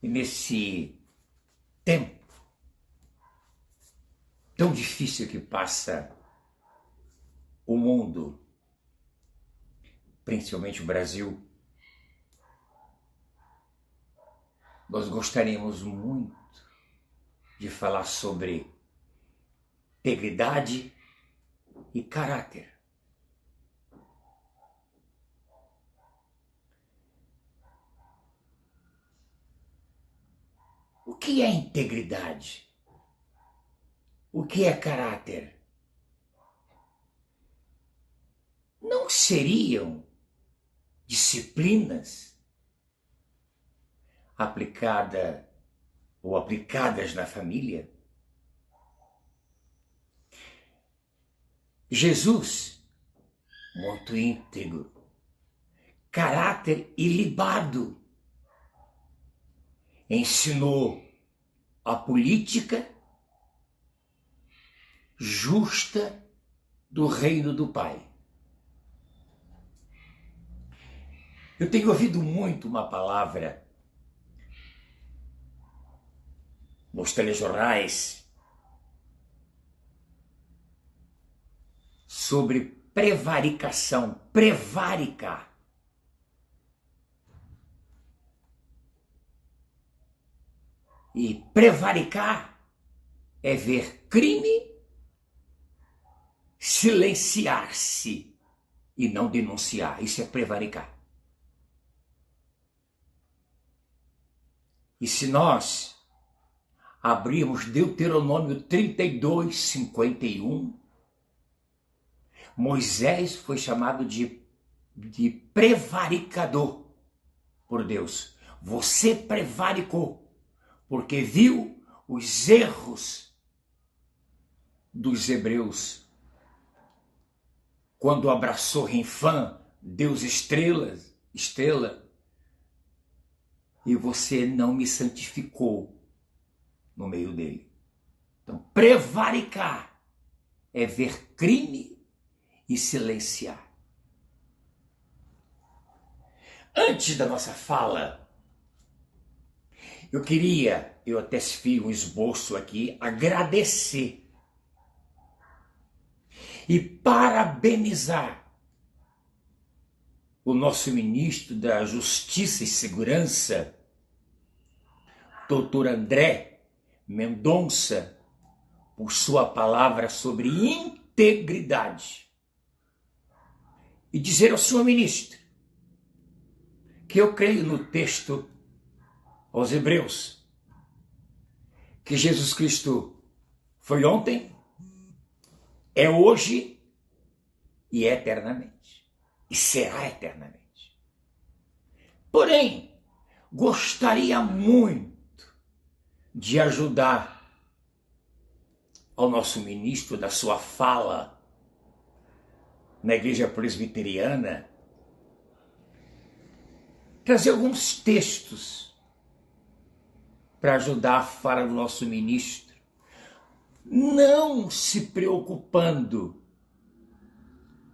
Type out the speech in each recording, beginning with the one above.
E nesse tempo tão difícil que passa o mundo, principalmente o Brasil, nós gostaríamos muito de falar sobre integridade e caráter. O que é integridade? O que é caráter? Não seriam disciplinas aplicadas na família? Jesus, muito íntegro, caráter ilibado, ensinou a política justa do reino do Pai. Eu tenho ouvido muito uma palavra nos telejornais sobre prevaricação, prevaricar. E prevaricar é ver crime, silenciar-se e não denunciar. Isso é prevaricar. E se nós abrirmos Deuteronômio 32, 51, Moisés foi chamado de prevaricador por Deus. Você prevaricou, porque viu os erros dos hebreus. Quando abraçou Rinfã, Deus estrela, e você não me santificou no meio dele. Então, prevaricar é ver crime e silenciar. Antes da nossa fala, eu até fiz um esboço aqui, agradecer e parabenizar o nosso ministro da Justiça e Segurança, Dr. André Mendonça, por sua palavra sobre integridade. E dizer ao senhor ministro que eu creio no texto aos Hebreus, que Jesus Cristo foi ontem, é hoje e é eternamente. E será eternamente. Porém, gostaria muito de ajudar ao nosso ministro da sua fala na igreja presbiteriana, trazer alguns textos para ajudar a fala do nosso ministro, não se preocupando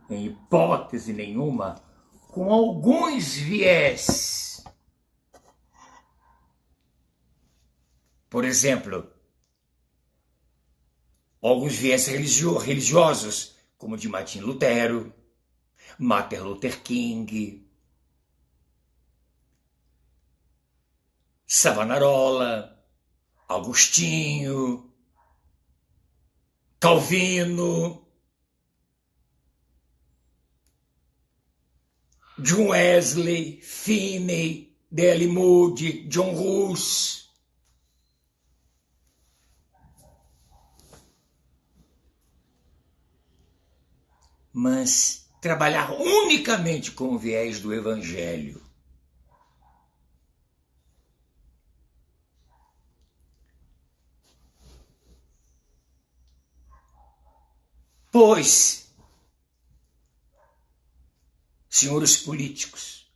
em hipótese nenhuma com alguns viés. Por exemplo, alguns viés religiosos, como de Martin Lutero, Martin Luther King, Savonarola, Agostinho, Calvino, John Wesley, Finney, D.L. Moody, John Hus. Mas trabalhar unicamente com o viés do Evangelho. Pois, senhores políticos,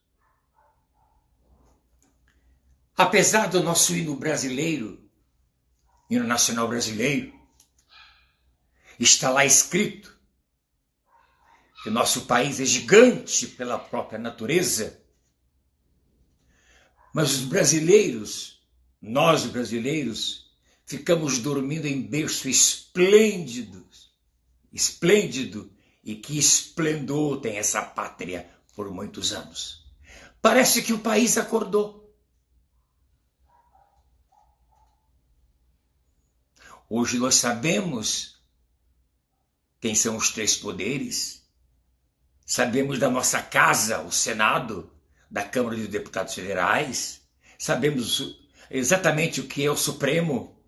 apesar do nosso hino brasileiro, hino nacional brasileiro, está lá escrito que o nosso país é gigante pela própria natureza, mas os brasileiros nós brasileiros ficamos dormindo em berço esplêndido, e que esplendor tem essa pátria por muitos anos. Parece que o país acordou. Hoje nós sabemos quem são os três poderes, sabemos da nossa casa, o Senado, da Câmara dos Deputados Federais, sabemos exatamente o que é o Supremo.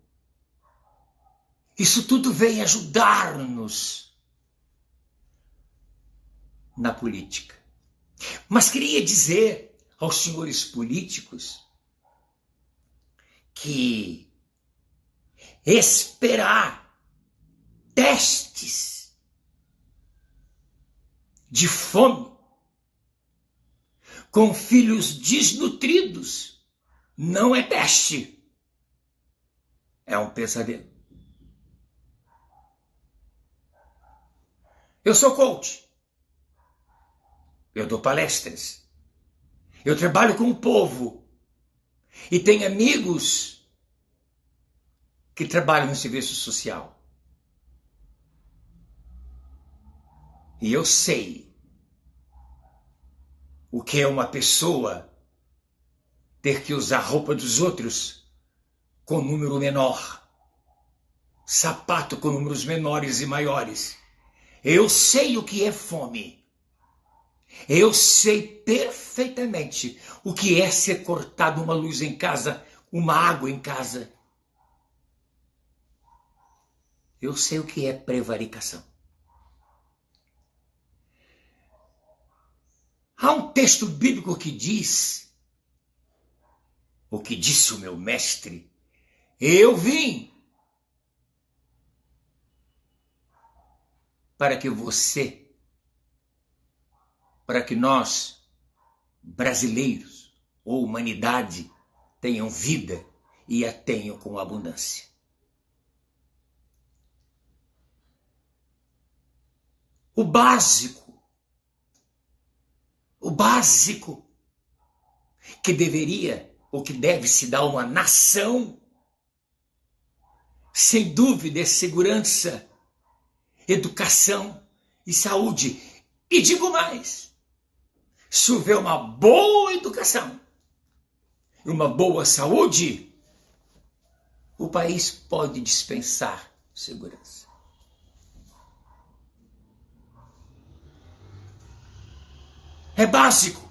Isso tudo vem ajudar-nos na política. Mas queria dizer aos senhores políticos que esperar testes de fome com filhos desnutridos não é teste, é um pesadelo. Eu sou coach, eu dou palestras, eu trabalho com o povo e tenho amigos que trabalham no serviço social. E eu sei o que é uma pessoa ter que usar roupa dos outros com número menor, sapato com números menores e maiores. Eu sei o que é fome. Eu sei perfeitamente o que é ser cortado uma luz em casa, uma água em casa. Eu sei o que é prevaricação. Há um texto bíblico que diz, o que disse o meu mestre, eu vim para que nós, brasileiros ou humanidade, tenham vida e a tenham com abundância. O básico que deveria ou que deve se dar uma nação, sem dúvida, é segurança, educação e saúde. E digo mais, se houver uma boa educação e uma boa saúde, o país pode dispensar segurança. É básico.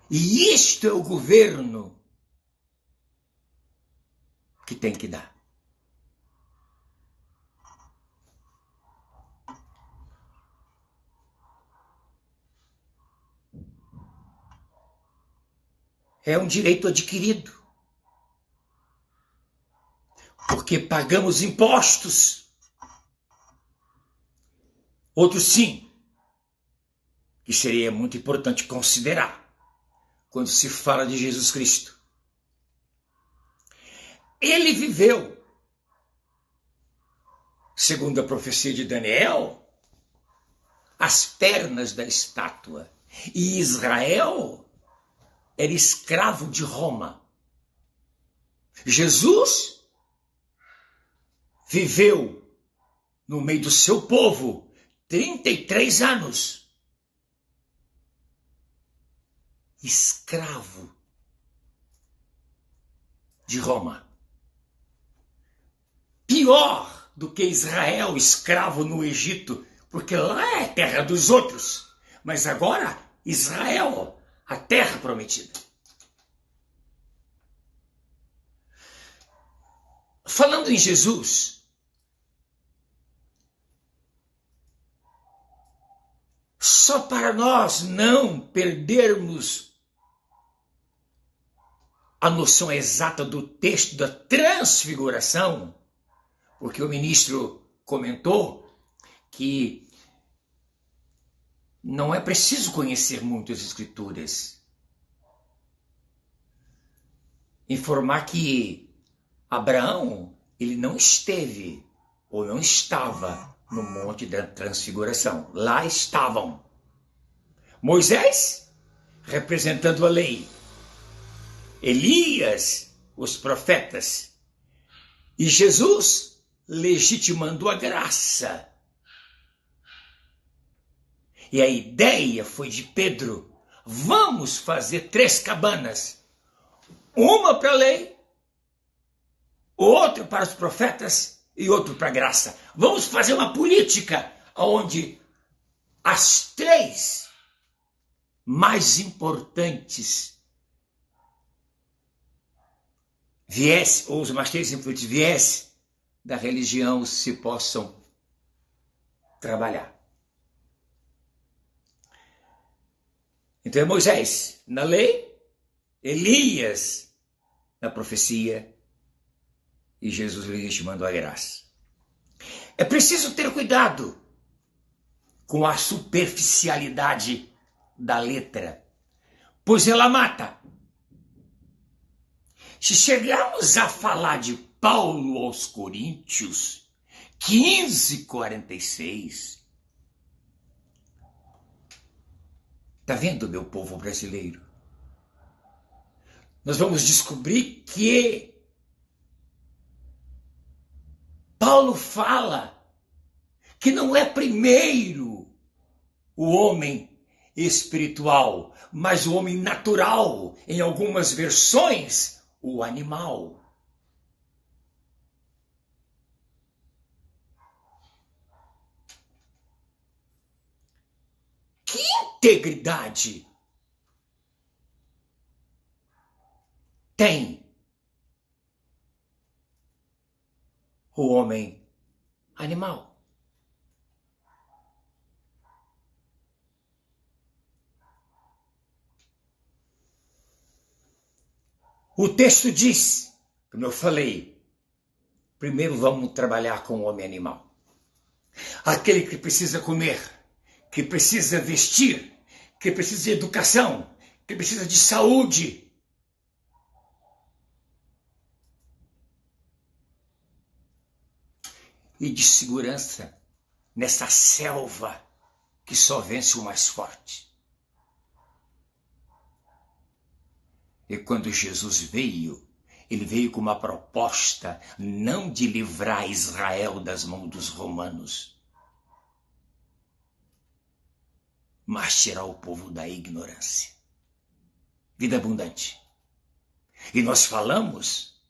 E isto é o governo que tem que dar. É um direito adquirido. Porque pagamos impostos. Outros sim, que seria muito importante considerar quando se fala de Jesus Cristo. Ele viveu, segundo a profecia de Daniel, às pernas da estátua. E Israel era escravo de Roma. Jesus viveu no meio do seu povo 33 anos. Escravo de Roma. Pior do que Israel, escravo no Egito, porque lá é terra dos outros. Mas agora, Israel, a terra prometida. Falando em Jesus, só para nós não perdermos a noção exata do texto da transfiguração, porque o ministro comentou que não é preciso conhecer muito as Escrituras. Informar que Abraão, ele não esteve ou não estava no Monte da Transfiguração. Lá estavam Moisés, representando a lei, Elias, os profetas, e Jesus legitimando a graça. E a ideia foi de Pedro: vamos fazer 3 cabanas, uma para a lei, outra para os profetas e outra para a graça. Vamos fazer uma política onde as 3 mais importantes ou os mais 3 importantes viés da religião se possam trabalhar. Então é Moisés na lei, Elias na profecia e Jesus legitimando a graça. É preciso ter cuidado com a superficialidade da letra, pois ela mata. Se chegarmos a falar de Paulo aos Coríntios, 15:46, está vendo, meu povo brasileiro? Nós vamos descobrir que Paulo fala que não é primeiro o homem espiritual, mas o homem natural, em algumas versões, o animal. Que integridade tem o homem animal? O texto diz, como eu falei, primeiro vamos trabalhar com o homem animal. Aquele que precisa comer, que precisa vestir, que precisa de educação, que precisa de saúde. E de segurança nessa selva que só vence o mais forte. E quando Jesus veio, ele veio com uma proposta não de livrar Israel das mãos dos romanos, mas tirar o povo da ignorância. Vida abundante. E nós falamos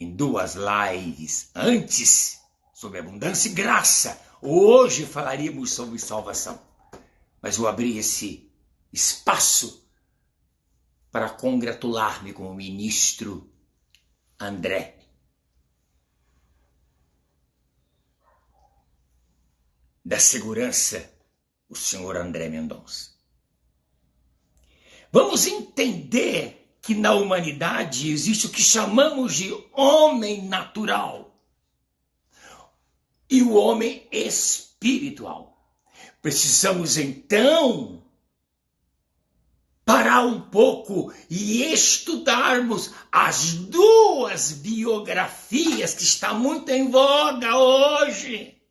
em 2 lives antes sobre abundância e graça. Hoje falaríamos sobre salvação. Mas eu abri esse espaço para congratular-me com o ministro André. Da segurança, o senhor André Mendonça. Vamos entender que na humanidade existe o que chamamos de homem natural e o homem espiritual. Precisamos então parar um pouco e estudarmos as 2 biografias que estão muito em voga hoje,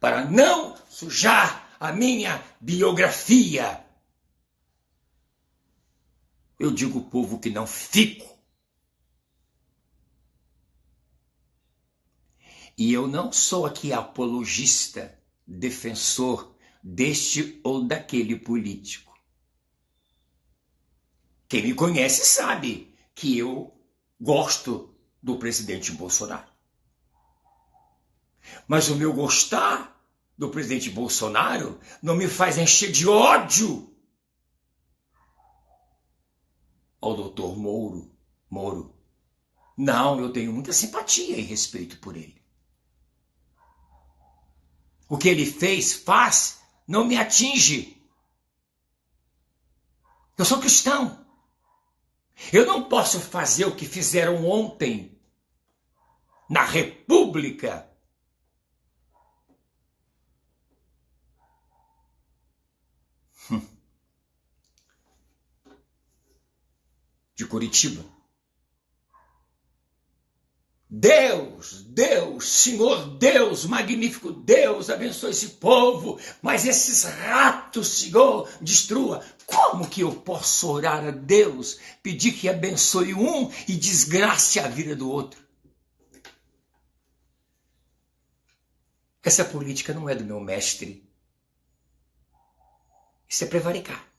para não sujar a minha biografia. Eu digo ao povo que não fico. E eu não sou aqui apologista, defensor deste ou daquele político. Quem me conhece sabe que eu gosto do presidente Bolsonaro. Mas o meu gostar do presidente Bolsonaro não me faz encher de ódio ao doutor Moro. Não, eu tenho muita simpatia e respeito por ele. O que ele faz, não me atinge. Eu sou cristão. Eu não posso fazer o que fizeram ontem na República de Curitiba. Deus Deus, Senhor Deus, magnífico Deus, abençoe esse povo, mas esses ratos, Senhor, destrua. Como que eu posso orar a Deus, pedir que abençoe um e desgrace a vida do outro? Essa política não é do meu mestre. Isso é prevaricar.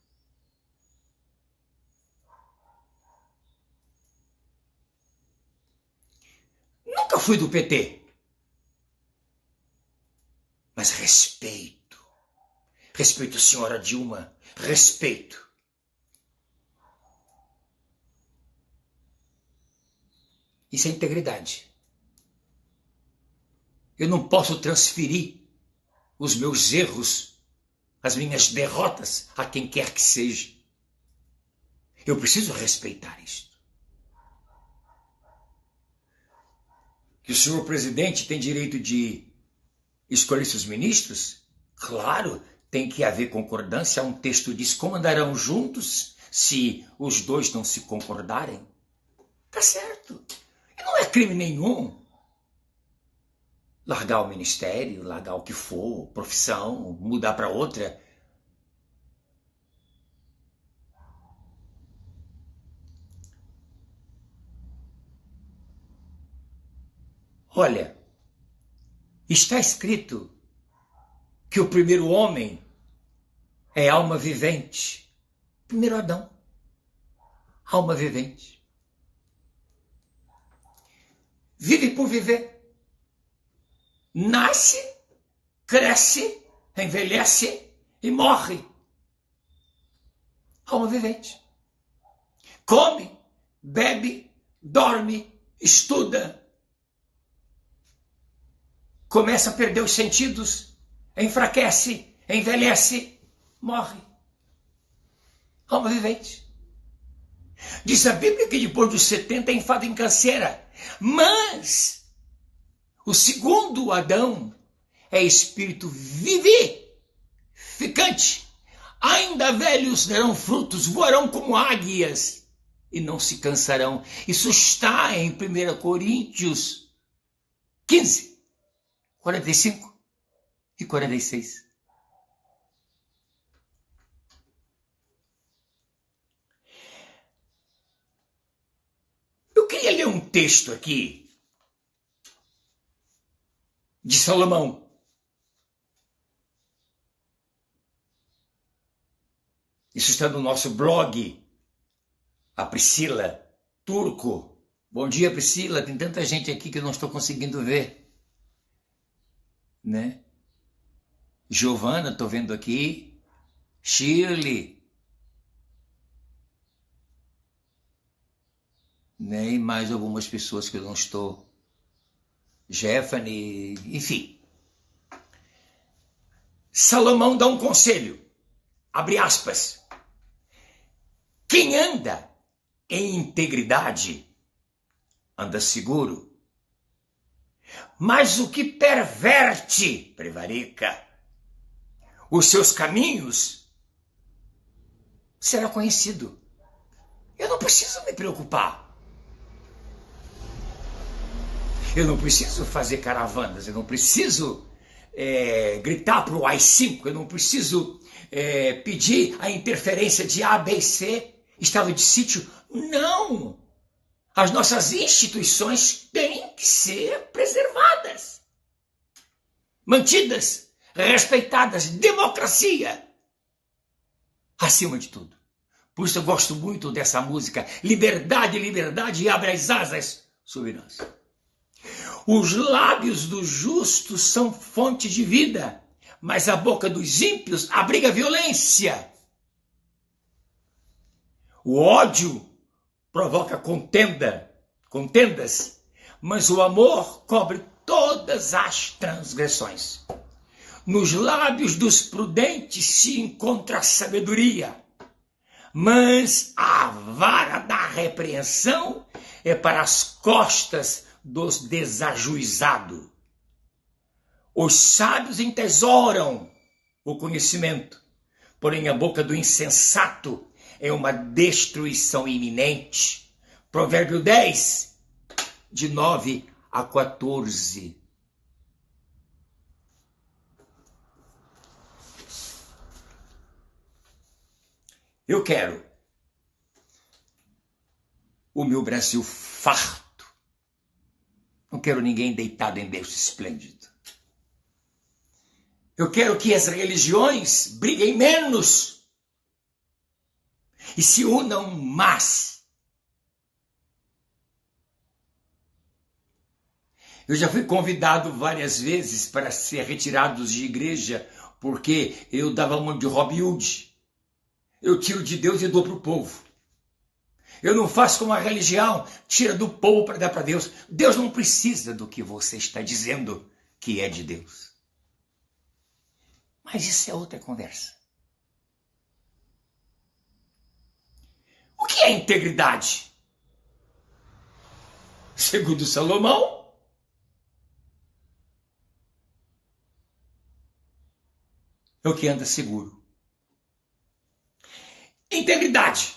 Nunca fui do PT. Mas respeito. Respeito a senhora Dilma. Respeito. Isso é integridade. Eu não posso transferir os meus erros, as minhas derrotas a quem quer que seja. Eu preciso respeitar isto. Que o senhor presidente tem direito de escolher seus ministros? Claro, tem que haver concordância. Um texto diz como andarão juntos se os dois não se concordarem. Tá certo. E não é crime nenhum largar o ministério, largar o que for, profissão, mudar para outra. Olha, está escrito que o primeiro homem é alma vivente. Primeiro Adão, alma vivente. Vive por viver. Nasce, cresce, envelhece e morre. Alma vivente. Come, bebe, dorme, estuda. Começa a perder os sentidos, enfraquece, envelhece, morre. Alma vivente. Diz a Bíblia que depois dos 70 é enfado em canseira. Mas o segundo Adão é espírito vivificante. Ainda velhos darão frutos, voarão como águias e não se cansarão. Isso está em 1 Coríntios 15, 45 e 46. Eu queria ler um texto aqui de Salomão. Isso está no nosso blog. A Priscila Turco. Bom dia, Priscila. Tem tanta gente aqui que eu não estou conseguindo ver. Né? Giovana, estou vendo aqui. Shirley. Né? E mais algumas pessoas que eu não estou. Jefferny, enfim. Salomão dá um conselho. Abre aspas. Quem anda em integridade anda seguro. Mas o que perverte, prevarica, os seus caminhos será conhecido. Eu não preciso me preocupar. Eu não preciso fazer caravanas, eu não preciso gritar para o AI-5, eu não preciso pedir a interferência de A, B e C, estado de sítio. Não! As nossas instituições têm que ser preservadas, mantidas, respeitadas, democracia, acima de tudo. Por isso eu gosto muito dessa música, liberdade, liberdade, e abre as asas sobre nós. Os lábios dos justos são fonte de vida, mas a boca dos ímpios abriga violência. O ódio provoca contendas, mas o amor cobre todas as transgressões. Nos lábios dos prudentes se encontra a sabedoria, mas a vara da repreensão é para as costas dos desajuizados. Os sábios entesouram o conhecimento, porém a boca do insensato é uma destruição iminente. Provérbio 10, de 9 a 14. Eu quero o meu Brasil farto. Não quero ninguém deitado em berço esplêndido. Eu quero que as religiões briguem menos e se unam mais. Eu já fui convidado várias vezes para ser retirado de igreja porque eu dava uma de Robin Hood. Eu tiro de Deus e dou para o povo. Eu não faço como a religião, tira do povo para dar para Deus. Deus não precisa do que você está dizendo que é de Deus. Mas isso é outra conversa. O que é integridade? Segundo Salomão, é o que anda seguro. Integridade.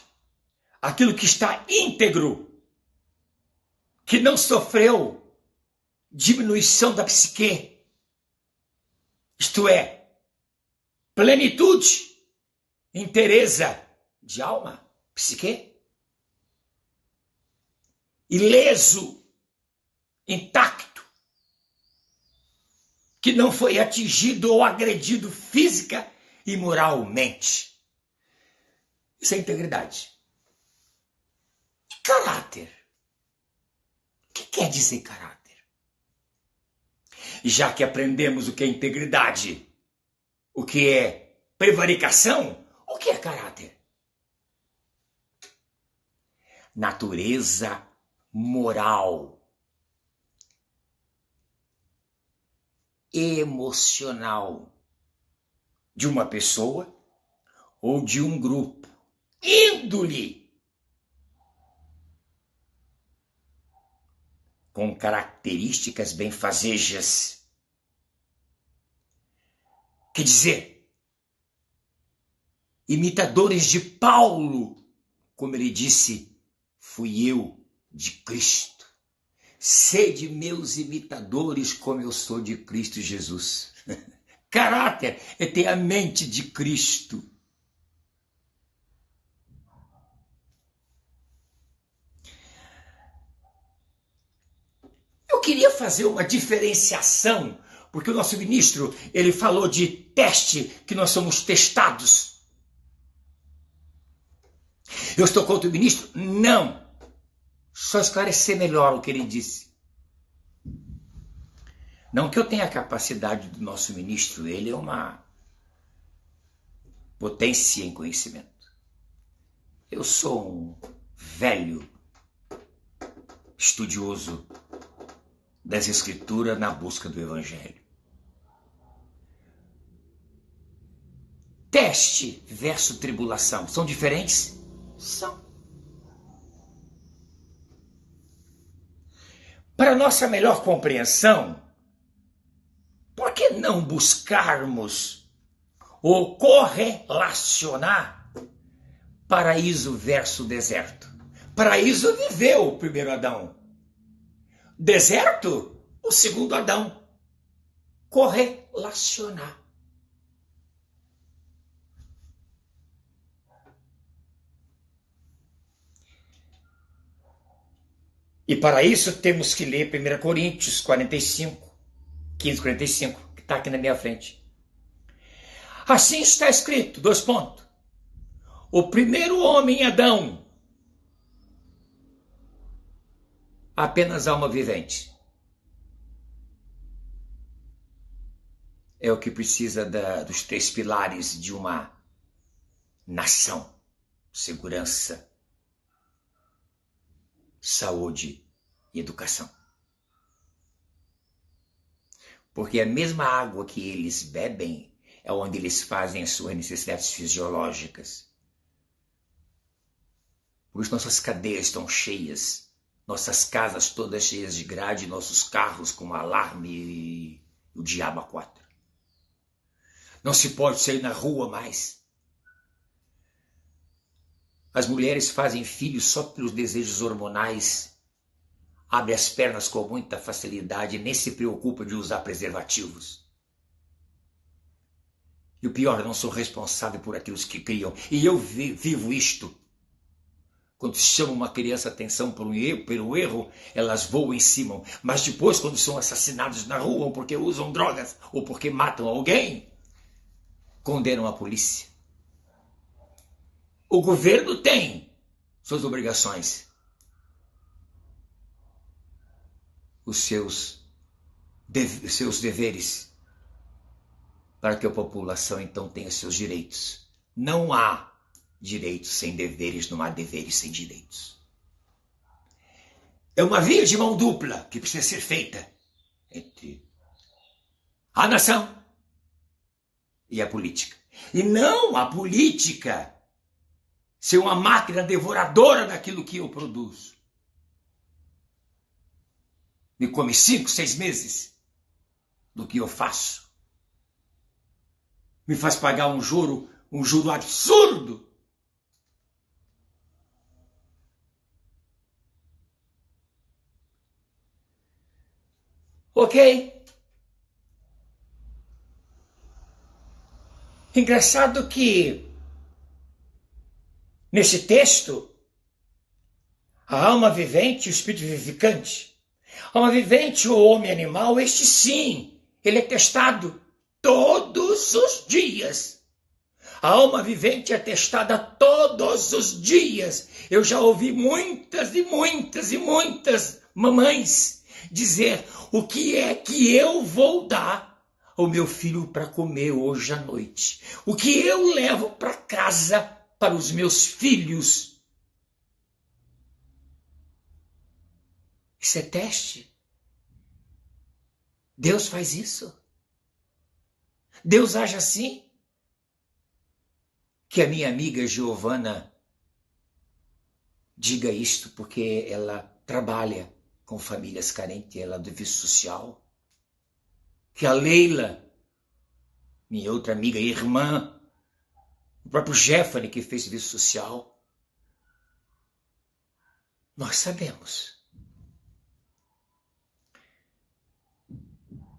Aquilo que está íntegro, que não sofreu diminuição da psique, isto é, plenitude, inteireza de alma, psique, ileso, intacto, que não foi atingido ou agredido física e moralmente. Isso é integridade. Caráter. O que quer dizer caráter? E já que aprendemos o que é integridade, o que é prevaricação, o que é caráter? Natureza moral, emocional de uma pessoa ou de um grupo. Índole. Com características benfazejas. Quer dizer, imitadores de Paulo, como ele disse, fui eu de Cristo. Sede meus imitadores como eu sou de Cristo Jesus. Caráter é ter a mente de Cristo. Eu queria fazer uma diferenciação, porque o nosso ministro, ele falou de teste, que nós somos testados. Eu estou contra o ministro? Não. Só esclarecer melhor o que ele disse. Não que eu tenha a capacidade do nosso ministro, ele é uma potência em conhecimento. Eu sou um velho estudioso das Escrituras na busca do Evangelho. Teste versus tribulação, são diferentes? São. Para nossa melhor compreensão, por que não buscarmos ou correlacionar paraíso versus deserto? Paraíso viveu o primeiro Adão. Deserto, o segundo Adão. Correlacionar. E para isso temos que ler 1 Coríntios 45, 15, 45, que está aqui na minha frente. Assim está escrito, 2 pontos. O primeiro homem, Adão, apenas alma vivente. É o que precisa dos 3 pilares de uma nação: segurança, saúde e educação. Porque a mesma água que eles bebem é onde eles fazem as suas necessidades fisiológicas. Por isso nossas cadeias estão cheias, nossas casas todas cheias de grade, nossos carros com alarme e o diabo a 4. Não se pode sair na rua mais. As mulheres fazem filhos só pelos desejos hormonais. abre as pernas com muita facilidade e nem se preocupa de usar preservativos. E o pior, eu não sou responsável por aqueles que criam. E eu vivo isto. Quando chamam uma criança a atenção pelo erro, elas voam em cima. Mas depois, quando são assassinados na rua, ou porque usam drogas, ou porque matam alguém, condenam a polícia. O governo tem suas obrigações. Os seus deveres, para que a população então tenha seus direitos. Não há direitos sem deveres, não há deveres sem direitos. É uma via de mão dupla que precisa ser feita entre a nação e a política. E não a política ser uma máquina devoradora daquilo que eu produzo. Me come 5, 6 meses do que eu faço. Me faz pagar um juro absurdo. Ok? Engraçado que nesse texto, a alma vivente e o espírito vivificante. A alma vivente, o homem animal, este sim, ele é testado todos os dias. A alma vivente é testada todos os dias. Eu já ouvi muitas e muitas e muitas mamães dizer: o que é que eu vou dar ao meu filho para comer hoje à noite? O que eu levo para casa para os meus filhos? Isso é teste. Deus faz isso. Deus age assim. Que a minha amiga Giovana diga isto, porque ela trabalha com famílias carentes, ela é do serviço social. Que a Leila, minha outra amiga e irmã, o próprio Jeffrey, que fez serviço social, nós sabemos.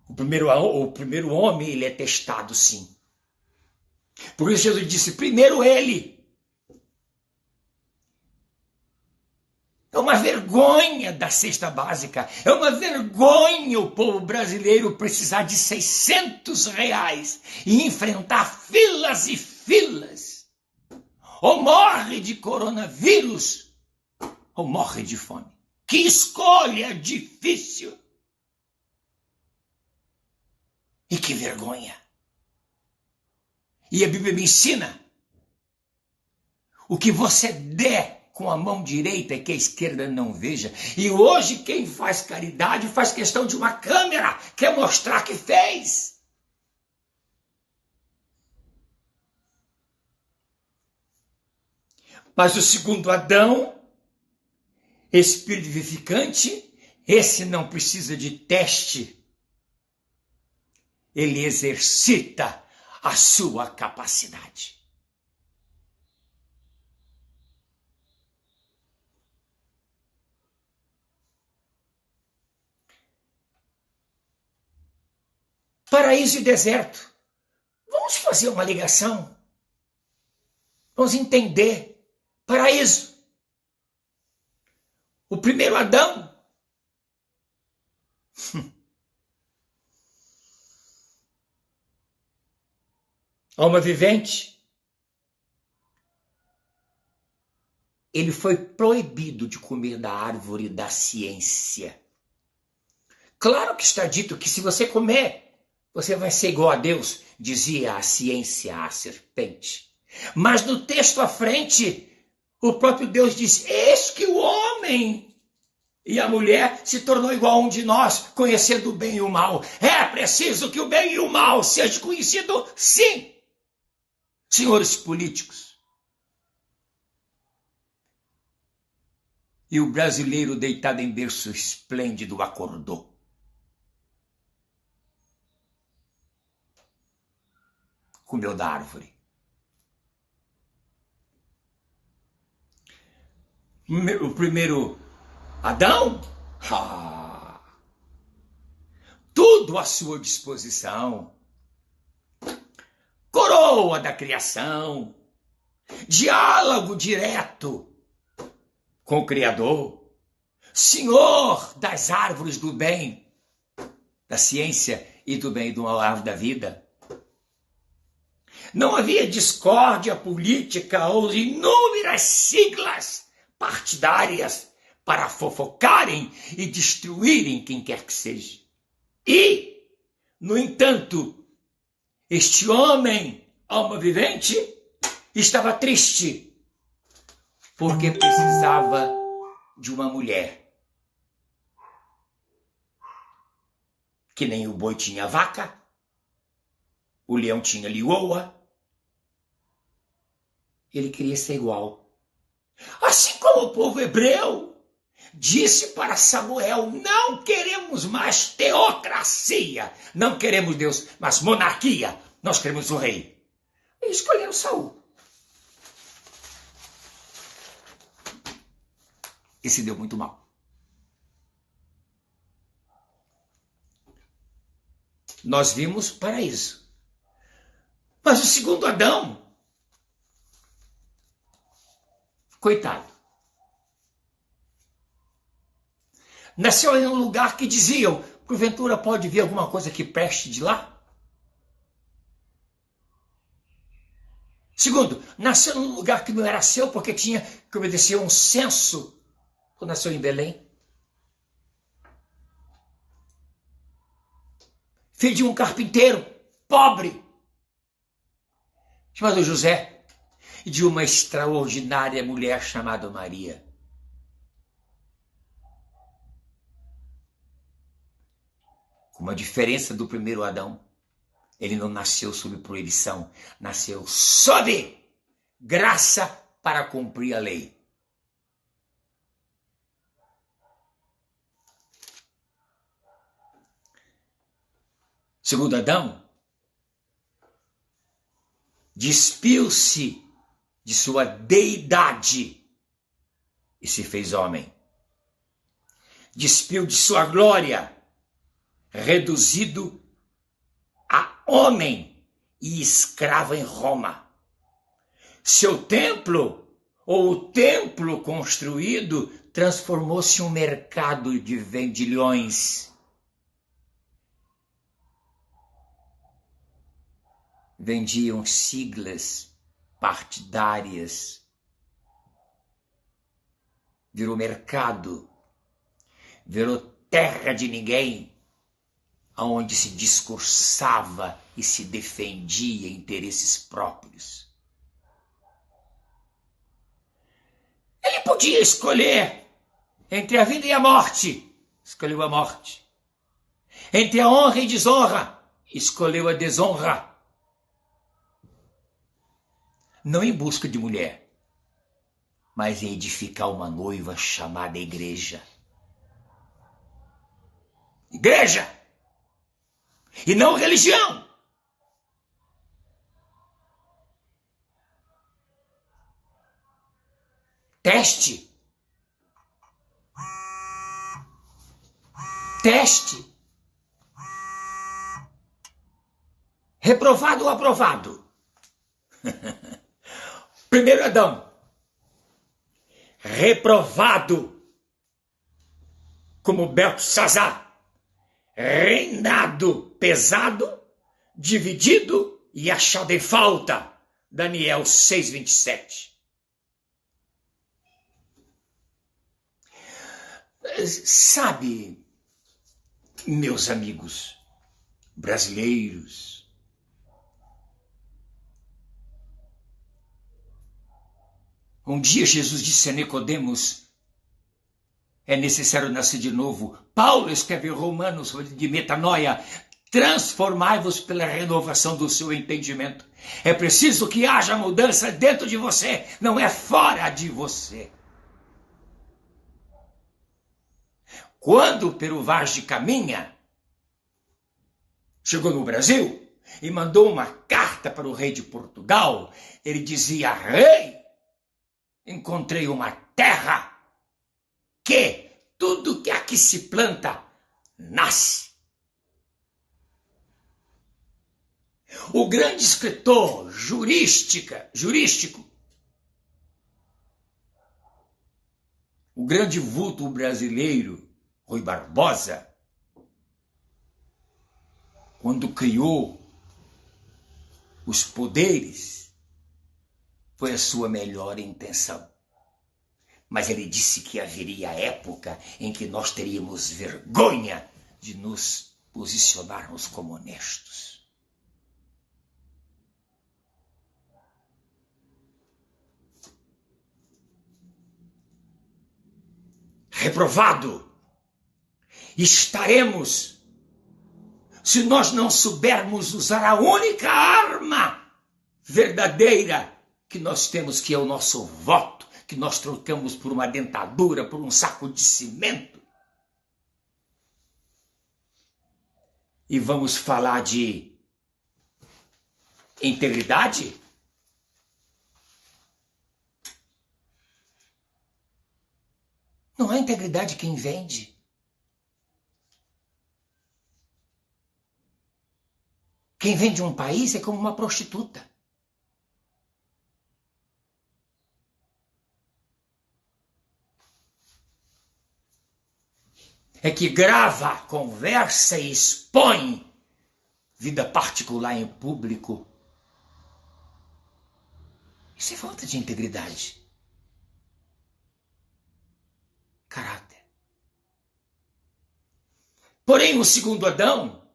O primeiro homem, ele é testado, sim. Por isso Jesus disse, primeiro ele. É uma vergonha da cesta básica. É uma vergonha o povo brasileiro precisar de R$600 e enfrentar filas e filas. Ou morre de coronavírus, ou morre de fome. Que escolha difícil. E que vergonha. E a Bíblia me ensina, o que você der com a mão direita que a esquerda não veja. E hoje quem faz caridade faz questão de uma câmera, quer mostrar que fez. Mas o segundo Adão, espírito vivificante, esse não precisa de teste. Ele exercita a sua capacidade. Paraíso e deserto. Vamos fazer uma ligação. Vamos entender. Paraíso. O primeiro Adão. Alma vivente. Ele foi proibido de comer da árvore da ciência. Claro que está dito que se você comer, você vai ser igual a Deus, dizia a ciência à serpente. Mas no texto à frente, o próprio Deus diz, eis que o homem e a mulher se tornou igual a um de nós, conhecendo o bem e o mal. É preciso que o bem e o mal sejam conhecidos, sim. Senhores políticos. E o brasileiro deitado em berço esplêndido acordou. Comeu da árvore. O primeiro Adão Ah, tudo à sua disposição. Coroa da criação, diálogo direto com o Criador, Senhor das árvores do bem, da ciência e do bem e do mal, árvore da vida. Não havia discórdia política ou inúmeras siglas partidárias para fofocarem e destruírem quem quer que seja. E, no entanto, este homem, alma vivente, estava triste porque precisava de uma mulher. Que nem o boi tinha vaca, o leão tinha lioa. Ele queria ser igual. Assim como o povo hebreu disse para Samuel: não queremos mais teocracia, não queremos Deus, mas monarquia, nós queremos o rei. E escolheram Saul. E se deu muito mal. Nós vimos paraíso. Mas o segundo Adão, coitado, nasceu em um lugar que diziam: porventura pode vir alguma coisa que preste de lá? Segundo, nasceu num lugar que não era seu porque tinha que obedecer a um censo. Ou nasceu em Belém. Filho de um carpinteiro pobre, chamado José, e de uma extraordinária mulher chamada Maria. Com uma diferença do primeiro Adão, ele não nasceu sob proibição, nasceu sob graça para cumprir a lei. Segundo Adão, despiu-se de sua deidade e se fez homem. Despiu de sua glória, reduzido a homem e escravo em Roma. Seu templo, ou o templo construído, transformou-se em um mercado de vendilhões. Vendiam siglas partidárias. Virou mercado, virou terra de ninguém, onde se discursava e se defendia interesses próprios. Ele podia escolher entre a vida e a morte, escolheu a morte. Entre a honra e desonra, escolheu a desonra. Não em busca de mulher, mas em edificar uma noiva chamada igreja. Igreja! E não religião. Teste. Teste. Reprovado ou aprovado? Primeiro Adão, reprovado como Belsazar, reinado pesado, dividido e achado em falta. Daniel 6:27. Sabe, meus amigos brasileiros, um dia Jesus disse a Nicodemos: é necessário nascer de novo. Paulo escreve em Romanos de metanoia: transformai-vos pela renovação do seu entendimento. É preciso que haja mudança dentro de você, não é fora de você. Quando Pero Vaz de Caminha chegou no Brasil e mandou uma carta para o rei de Portugal, ele dizia: rei, encontrei uma terra que tudo que aqui se planta nasce. O grande escritor jurístico, o grande vulto brasileiro, Rui Barbosa, quando criou os poderes, foi a sua melhor intenção. Mas ele disse que haveria época em que nós teríamos vergonha de nos posicionarmos como honestos. Reprovado estaremos se nós não soubermos usar a única arma verdadeira que nós temos, que é o nosso voto, que nós trocamos por uma dentadura, por um saco de cimento. E vamos falar de integridade? Não há integridade quem vende. Quem vende um país é como uma prostituta. É que grava, conversa e expõe vida particular em público. Isso é falta de integridade. Caráter. Porém, o segundo Adão,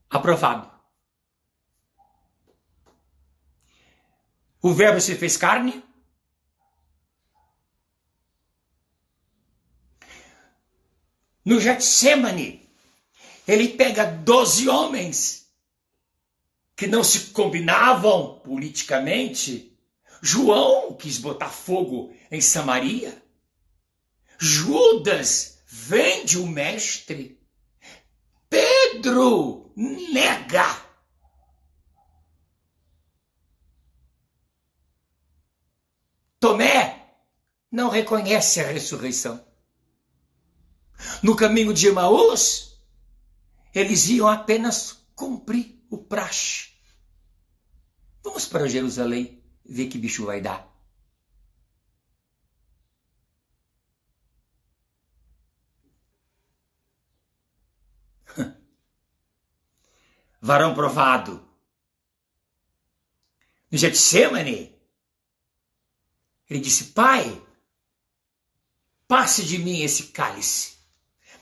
aprovado. O verbo se fez carne. No Getsêmani, ele pega 12 homens que não se combinavam politicamente. João quis botar fogo em Samaria. Judas vende o mestre. Pedro nega. Tomé não reconhece a ressurreição. No caminho de Emaús, eles iam apenas cumprir o praxe. Vamos para Jerusalém ver que bicho vai dar. Varão provado. No Getsêmani, ele disse: Pai, passe de mim esse cálice,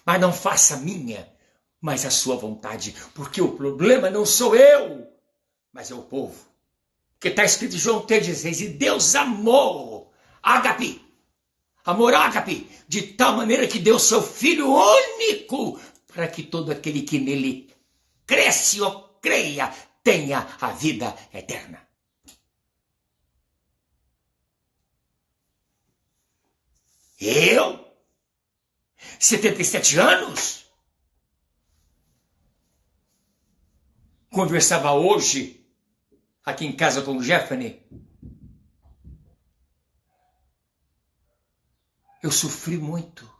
mas não faça a minha, mas a sua vontade, porque o problema não sou eu, mas é o povo. Porque está escrito em João 3,16, e Deus amou, ágape, amor ágape, de tal maneira que deu seu Filho único, para que todo aquele que nele cresce ou creia tenha a vida eterna. Eu? 77 anos? Conversava hoje aqui em casa com o Jeffrey. Eu sofri muito.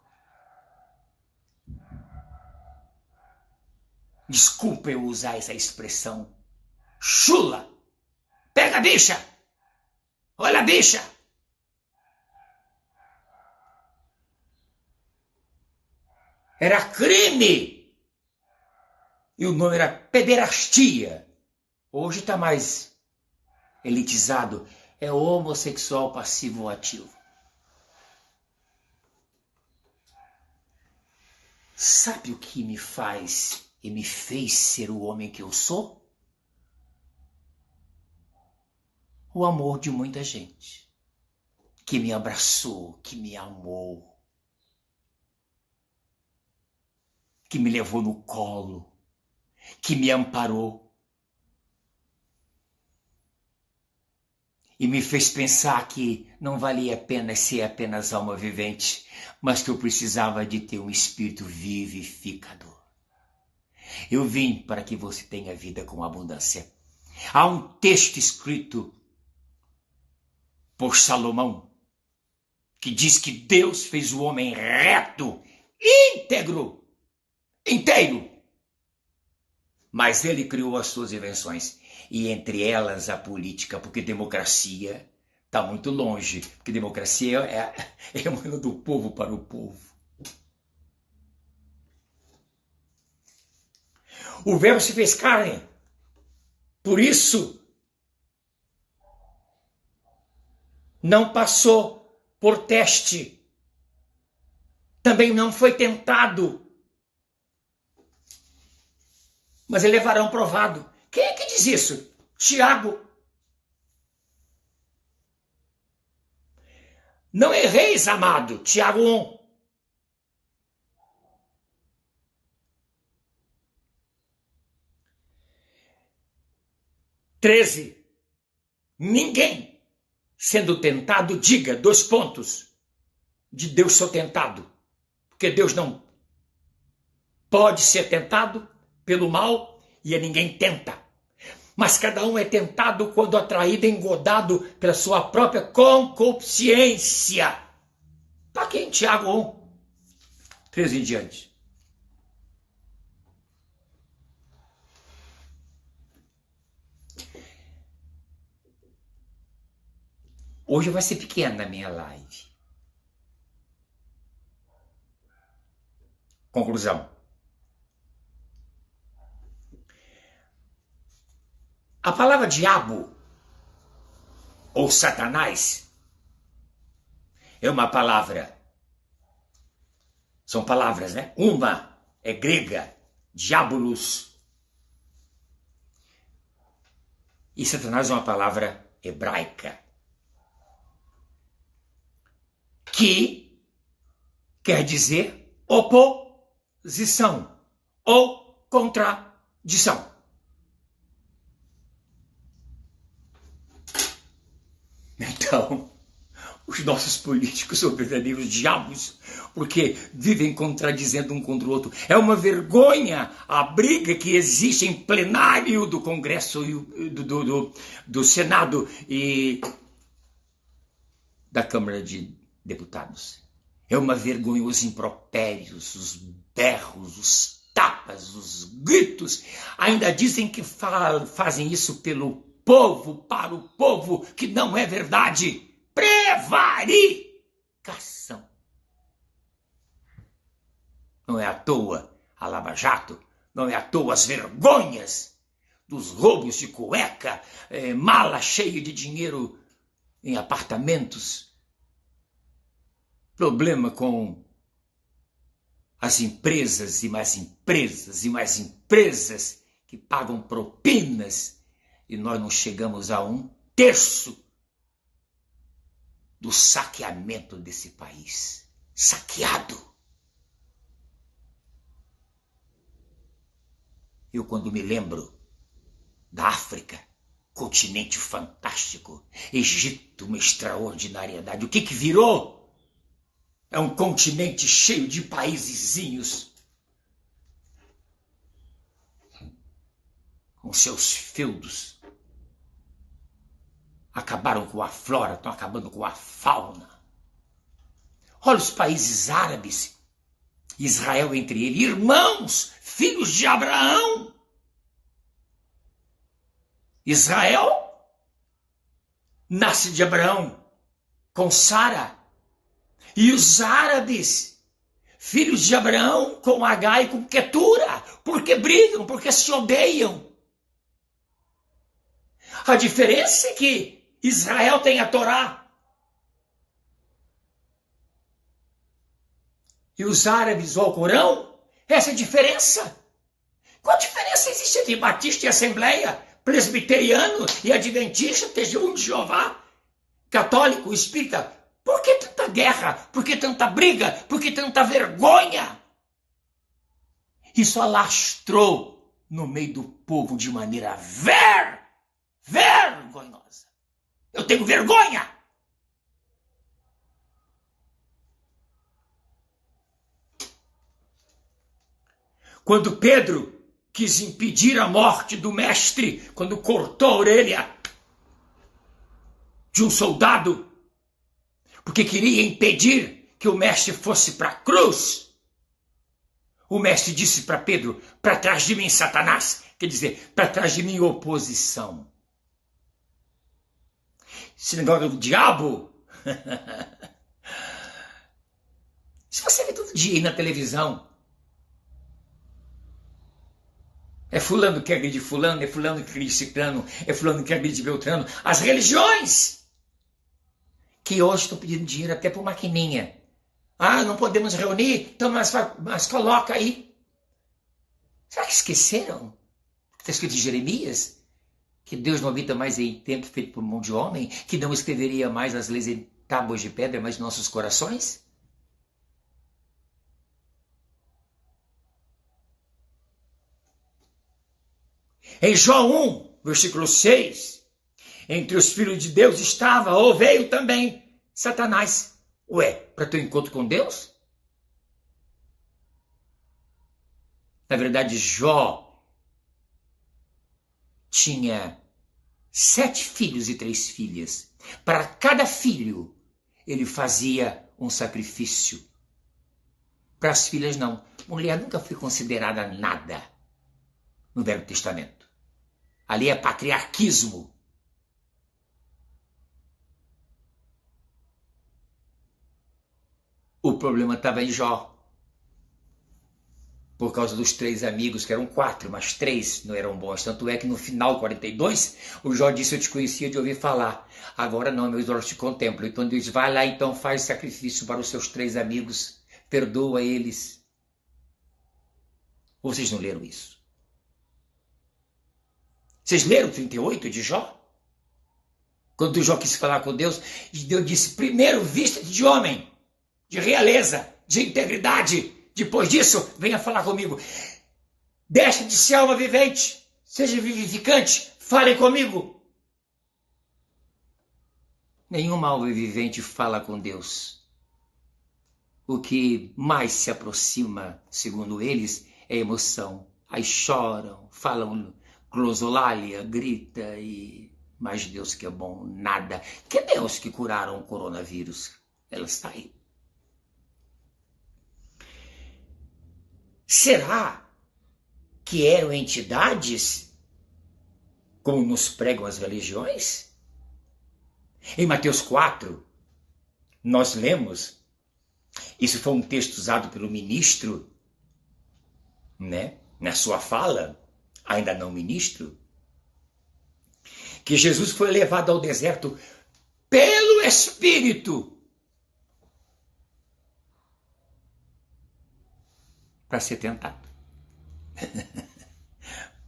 Desculpa eu usar essa expressão. Chula! Pega a bicha! Olha a bicha! Era crime! E o nome era pederastia. Hoje está mais elitizado. É homossexual passivo ativo. Sabe o que me faz e me fez ser o homem que eu sou? O amor de muita gente que me abraçou, que me amou, que me levou no colo, que me amparou e me fez pensar que não valia a pena ser apenas alma vivente, mas que eu precisava de ter um espírito vivificador. Eu vim para que você tenha vida com abundância. Há um texto escrito por Salomão que diz que Deus fez o homem reto, íntegro, inteiro. Mas ele criou as suas invenções, e entre elas a política, porque democracia está muito longe, porque democracia é emana do povo para o povo. O verbo se fez carne, por isso não passou por teste, também não foi tentado, mas ele é varão provado. Quem é que diz isso? Tiago. Não erreis, amado. Tiago 1. Ninguém sendo tentado diga, 2 pontos, de Deus sou tentado. Porque Deus não pode ser tentado pelo mal e a ninguém tenta. Mas cada um é tentado quando atraído e engodado pela sua própria concupiscência. Está aqui em Tiago 1, 13 em diante. Hoje vai ser pequena a minha live. Conclusão. A palavra diabo ou Satanás é uma palavra. São palavras, né? Uma é grega, diabolos. E Satanás é uma palavra hebraica, que quer dizer oposição ou contradição. Então, os nossos políticos são verdadeiros diabos, porque vivem contradizendo um contra o outro. É uma vergonha a briga que existe em plenário do Congresso, do Senado e da Câmara de Deputados. É uma vergonha os impropérios, os berros, os tapas, os gritos. Ainda dizem que fazem isso pelo povo, para o povo, que não é verdade. Prevaricação. Não é à toa a Lava Jato, não é à toa as vergonhas dos roubos de cueca, mala cheia de dinheiro em apartamentos. Problema com as empresas e mais empresas e mais empresas que pagam propinas e nós não chegamos a 1/3 do saqueamento desse país. Saqueado. Eu, quando me lembro da África, continente fantástico, Egito, uma extraordinariedade, o que virou? É um continente cheio de paísezinhos com seus feudos. Acabaram com a flora, estão acabando com a fauna. Olha os países árabes, Israel entre eles, irmãos, filhos de Abraão. Israel nasce de Abraão com Sara. E os árabes, filhos de Abraão, com Agar e com Quetura, porque brigam, porque se odeiam. A diferença é que Israel tem a Torá. E os árabes o Alcorão, essa é a diferença. Qual a diferença existe entre Batista e Assembleia, Presbiteriano e Adventista, Testemunho de Jeová, Católico, Espírita? Por que tanta guerra? Por que tanta briga? Por que tanta vergonha? Isso alastrou no meio do povo de maneira vergonhosa. Eu tenho vergonha. Quando Pedro quis impedir a morte do mestre, quando cortou a orelha de um soldado, porque queria impedir que o mestre fosse para a cruz. O mestre disse para Pedro: para trás de mim, Satanás. Quer dizer, para trás de mim, oposição. Esse negócio do diabo. Se você vê todo dia aí na televisão, é fulano que agride fulano, é fulano que agride ciclano, é fulano que agride beltrano. As religiões que hoje estão pedindo dinheiro até por maquininha. Ah, não podemos reunir, então mas coloca aí. Será que esqueceram? Está escrito em Jeremias que Deus não habita mais em templo feito por mão de homem, que não escreveria mais as leis em tábuas de pedra, mas em nossos corações? Em João 1, versículo 6, entre os filhos de Deus estava, ou veio também, Satanás. Ué, para ter um encontro com Deus? Na verdade, Jó tinha 7 filhos e 3 filhas. Para cada filho, ele fazia um sacrifício. Para as filhas, não. Mulher nunca foi considerada nada no Velho Testamento. Ali é patriarquismo. O problema estava em Jó. Por causa dos 3 amigos, que eram 4, mas 3 não eram bons. Tanto é que no final 42, o Jó disse: eu te conhecia de ouvir falar. Agora não, meus olhos te contemplam. Então Deus: vai lá, então faz sacrifício para os seus 3 amigos. Perdoa eles. Vocês não leram isso? Vocês leram 38 de Jó? Quando Jó quis falar com Deus, Deus disse: primeiro vista de homem, de realeza, de integridade. Depois disso, venha falar comigo. Deixe de ser alma vivente, seja vivificante, fale comigo. Nenhuma alma vivente fala com Deus. O que mais se aproxima, segundo eles, é emoção. Aí choram, falam glosolalia, grita e... Mas Deus que é bom, nada. Que Deus que curaram o coronavírus? Ela está aí. Será que eram entidades como nos pregam as religiões? Em Mateus 4, nós lemos, isso foi um texto usado pelo ministro, né, na sua fala, ainda não ministro, que Jesus foi levado ao deserto pelo Espírito para ser tentado.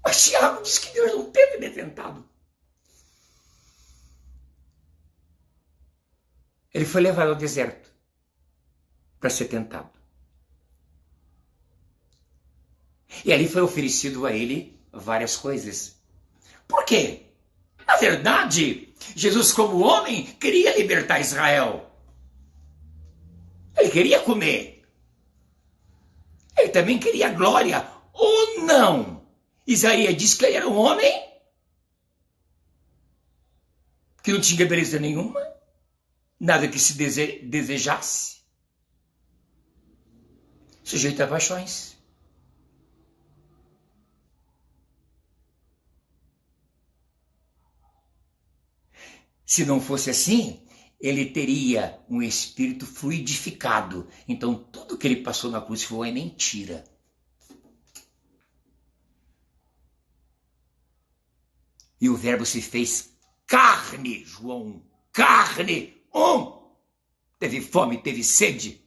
Mas Tiago diz que Deus não teve de tentado. Ele foi levado ao deserto para ser tentado. E ali foi oferecido a ele várias coisas. Por quê? Na verdade, Jesus, como homem, queria libertar Israel. Ele queria comer. Ele também queria glória, ou não? Isaías diz que ele era um homem que não tinha beleza nenhuma, nada que se desejasse, sujeito a paixões. Se não fosse assim, ele teria um espírito fluidificado. Então, tudo que ele passou na cruz foi mentira. E o verbo se fez carne, João 1. Carne, Teve fome, teve sede.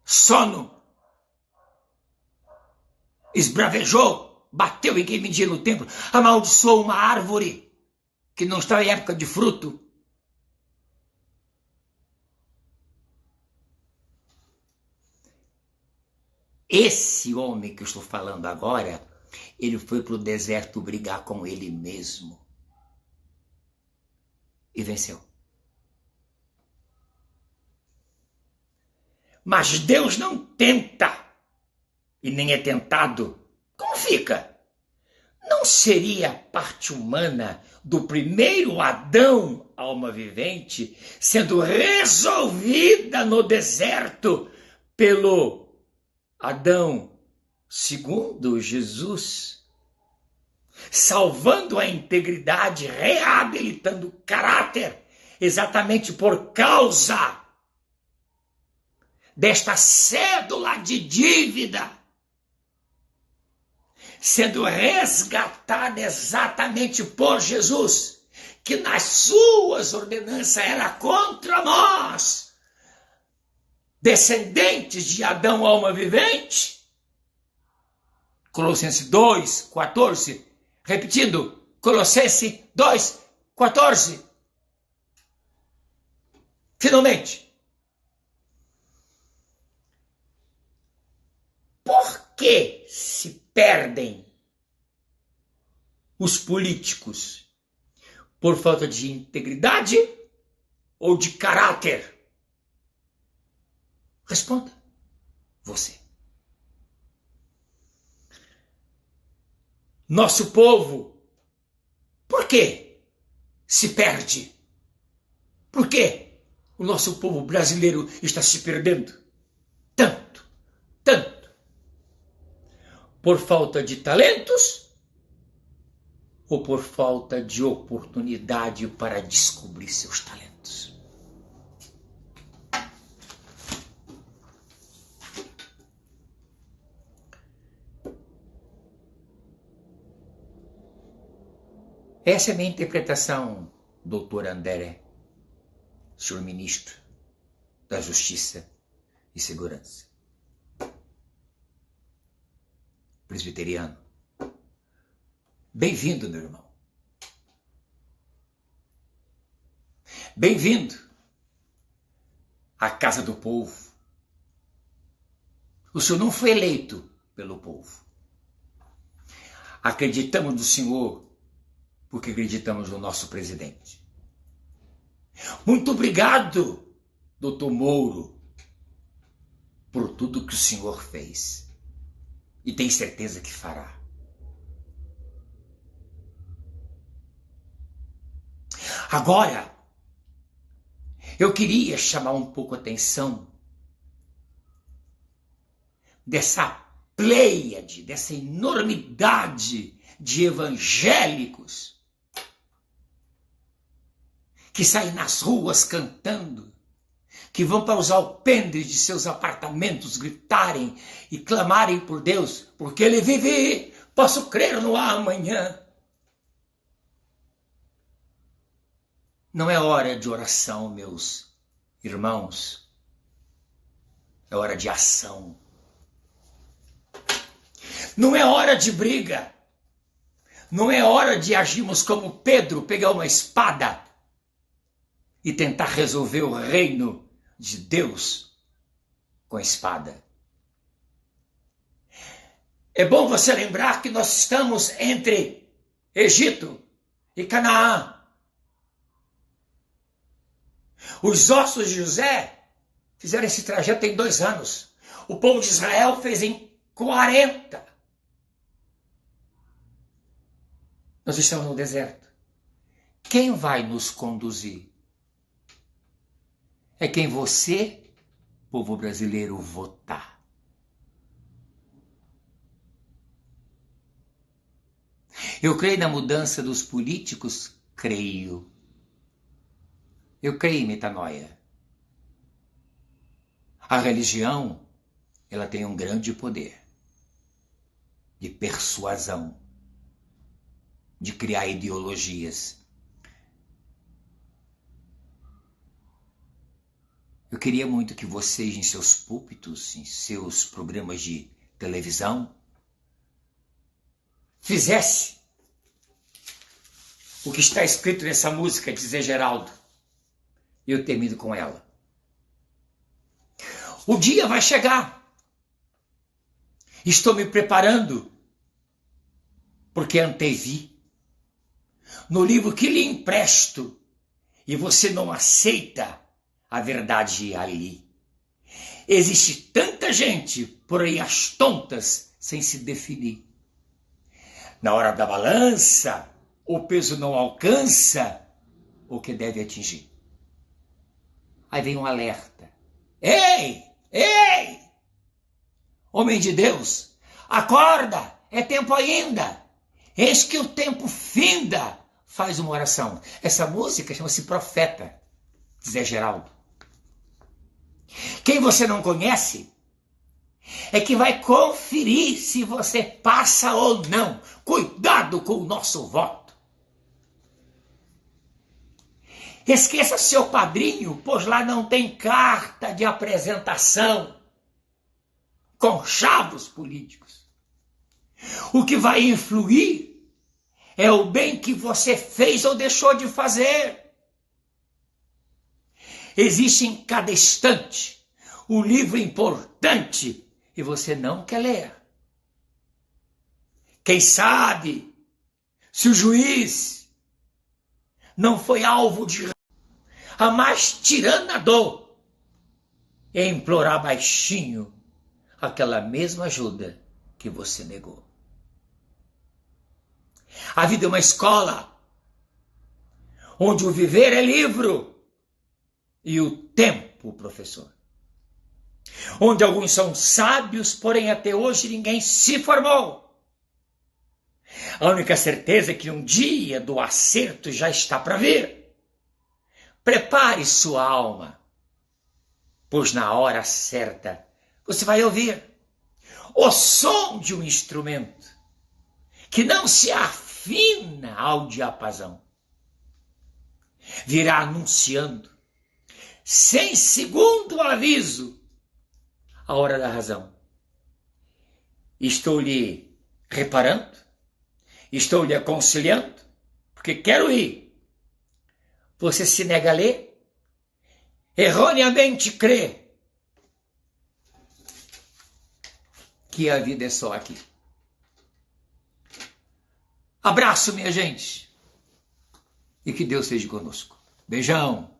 Sono. Esbravejou, bateu em quem media no templo, amaldiçoou uma árvore que não estava em época de fruto. Esse homem que eu estou falando agora, ele foi para o deserto brigar com ele mesmo. E venceu. Mas Deus não tenta, e nem é tentado. Como fica? não seria a parte humana do primeiro Adão, alma vivente, sendo resolvida no deserto pelo Adão segundo Jesus, salvando a integridade, reabilitando o caráter, exatamente por causa desta cédula de dívida, sendo resgatada exatamente por Jesus, que nas suas ordenanças era contra nós, descendentes de Adão, alma vivente. Colossenses 2:14, repetindo, Colossenses 2:14. Finalmente, por que se perdem os políticos? Por falta de integridade ou de caráter? Responda você. Nosso povo, por que se perde? Por que o nosso povo brasileiro está se perdendo? Tanto. Por falta de talentos ou por falta de oportunidade para descobrir seus talentos? Essa é a minha interpretação, doutor André, senhor ministro da Justiça e Segurança. Presbiteriano. Bem-vindo, meu irmão. Bem-vindo à casa do povo. O senhor não foi eleito pelo povo. Acreditamos no senhor porque acreditamos no nosso presidente. Muito obrigado, doutor Mouro, por tudo que o senhor fez. E tenho certeza que fará. Agora, eu queria chamar um pouco a atenção dessa pleiade, dessa enormidade de evangélicos que saem nas ruas cantando, que vão para os alpendres de seus apartamentos gritarem e clamarem por Deus, porque Ele vive, posso crer no amanhã. Não é hora de oração, meus irmãos, é hora de ação. Não é hora de briga, não é hora de agirmos como Pedro, pegar uma espada e tentar resolver o reino de Deus com a espada. É bom você lembrar que nós estamos entre Egito e Canaã. Os ossos de José fizeram esse trajeto em 2 anos. O povo de Israel fez em 40. Nós estamos no deserto. Quem vai nos conduzir? É quem você, povo brasileiro, votar. Eu creio na mudança dos políticos? Creio. Eu creio em metanoia. A religião, ela tem um grande poder de persuasão, de criar ideologias. Eu queria muito que vocês, em seus púlpitos, em seus programas de televisão, fizesse o que está escrito nessa música de Zé Geraldo. E eu termino com ela. O dia vai chegar. Estou me preparando, porque antevi. No livro que lhe empresto, e você não aceita a verdade ali. Existe tanta gente por aí às tontas sem se definir. Na hora da balança, o peso não alcança o que deve atingir. Aí vem um alerta. Ei! Ei! Homem de Deus, acorda! É tempo ainda! Eis que o tempo finda! Faz uma oração. Essa música chama-se Profeta, de Zé Geraldo. Quem você não conhece é que vai conferir se você passa ou não. Cuidado com o nosso voto. Esqueça seu padrinho, pois lá não tem carta de apresentação com chavos políticos. O que vai influir é o bem que você fez ou deixou de fazer. Existe em cada instante um livro importante e você não quer ler. Quem sabe se o juiz não foi alvo de a mais tirana dor e implorar baixinho aquela mesma ajuda que você negou. A vida é uma escola onde o viver é livro e o tempo o professor. Onde alguns são sábios, porém até hoje ninguém se formou. A única certeza é que um dia do acerto já está para vir. Prepare sua alma, pois na hora certa você vai ouvir o som de um instrumento que não se afina ao diapasão. Virá anunciando, sem segundo aviso, a hora da razão. Estou lhe reparando, estou lhe aconselhando, porque quero ir. Você se nega a ler? Erroneamente crê que a vida é só aqui. Abraço, minha gente, e que Deus seja conosco. Beijão.